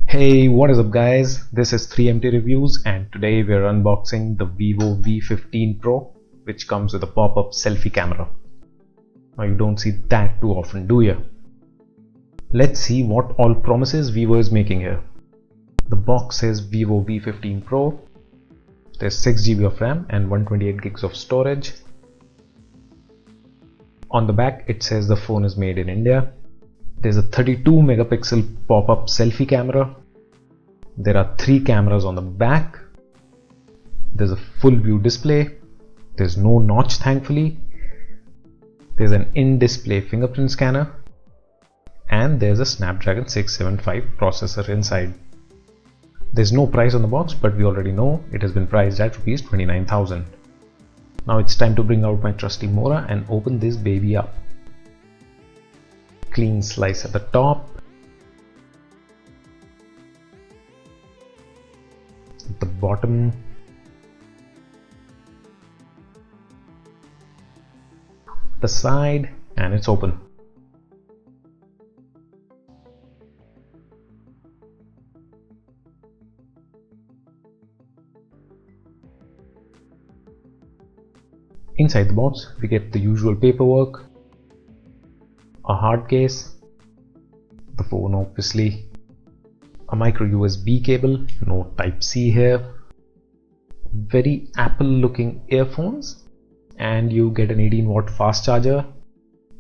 Hey, what is up guys? This is 3MT Reviews and today we're unboxing the Vivo V15 Pro, which comes with a pop-up selfie camera. Now you don't see that too often, do you? Let's see what all promises Vivo is making here. The box says Vivo V15 Pro. There's 6GB of RAM and 128GB of storage. On the back it says the phone is made in India. There's a 32 megapixel pop-up selfie camera. There are 3 cameras on the back. There's a full view display. There's no notch, thankfully. There's an in-display fingerprint scanner. And there's a Snapdragon 675 processor inside. There's no price on the box, but we already know it has been priced at Rs 29,000. Now it's time to bring out my trusty Mora and open this baby up. Clean slice at the top. At the bottom. The side, and it's open. Inside the box we get the usual paperwork, a hard case, the phone obviously, a micro USB cable, no type C here, very Apple looking earphones, and you get an 18-watt fast charger.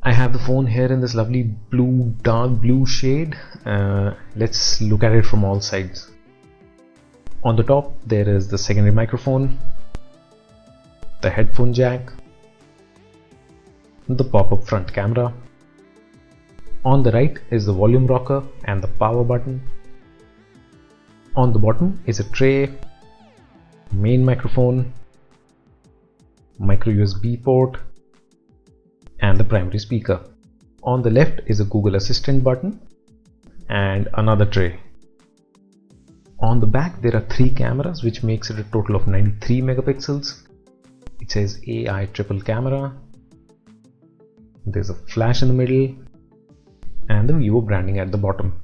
I have the phone here in this lovely blue, dark blue shade. Let's look at it from all sides. On the top there is the secondary microphone, the headphone jack, the pop-up front camera. On the right is the volume rocker and the power button. On the bottom is a tray, main microphone, micro USB port, and the primary speaker. On the left is a Google Assistant button and another tray. On the back there are 3 cameras, which makes it a total of 93 megapixels. It says AI triple camera. There's a flash in the middle and the Vivo branding at the bottom.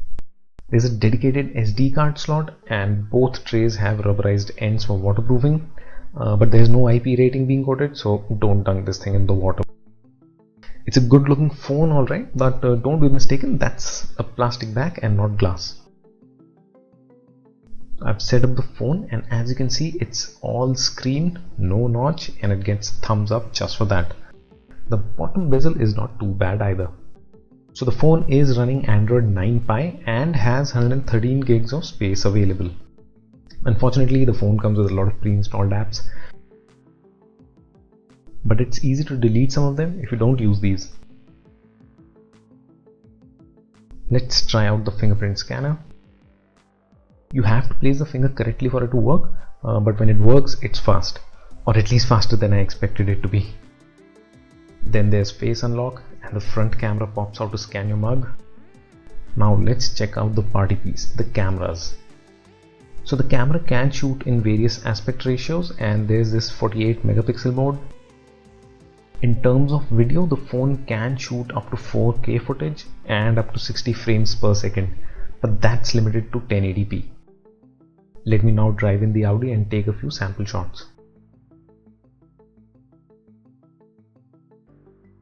There's a dedicated SD card slot and both trays have rubberized ends for waterproofing, but there's no IP rating being quoted, so don't dunk this thing in the water. It's a good looking phone, alright, but don't be mistaken, that's a plastic back and not glass. I've set up the phone and as you can see it's all screen, no notch, and it gets thumbs up just for that. The bottom bezel is not too bad either. So the phone is running Android 9 Pie and has 113 gigs of space available. Unfortunately the phone comes with a lot of pre-installed apps, but it's easy to delete some of them if you don't use these. Let's try out the fingerprint scanner. You have to place the finger correctly for it to work, but when it works it's fast, or at least faster than I expected it to be. Then there's face unlock and the front camera pops out to scan your mug. Now let's check out the party piece, the cameras. So the camera can shoot in various aspect ratios and there's this 48 megapixel mode. In terms of video, the phone can shoot up to 4K footage and up to 60 frames per second, but that's limited to 1080p. Let me now drive in the Audi and take a few sample shots.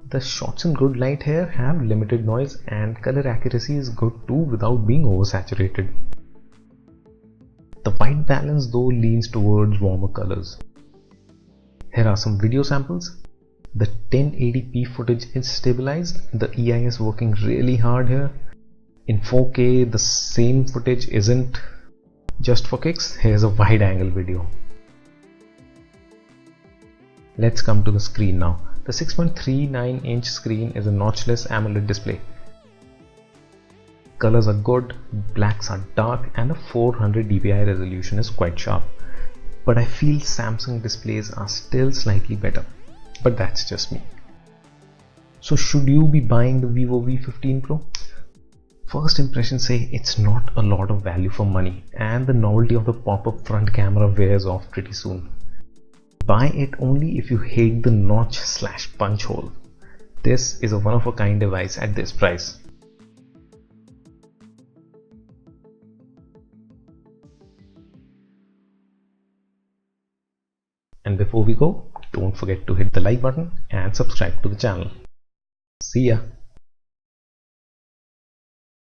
The shots in good light here have limited noise and color accuracy is good too without being oversaturated. The white balance though leans towards warmer colors. Here are some video samples. The 1080p footage is stabilized, the EIS working really hard here. In 4K the same footage isn't. Just for kicks, here's a wide angle video. Let's come to the screen now. The 6.39 inch screen is a notchless AMOLED display. Colors are good, blacks are dark, and the 400 dpi resolution is quite sharp. But I feel Samsung displays are still slightly better. But that's just me. So should you be buying the Vivo V15 Pro? First impressions say it's not a lot of value for money, and the novelty of the pop-up front camera wears off pretty soon. Buy it only if you hate the notch/punch hole. This is a one-of-a-kind device at this price. And before we go, don't forget to hit the like button and subscribe to the channel. See ya!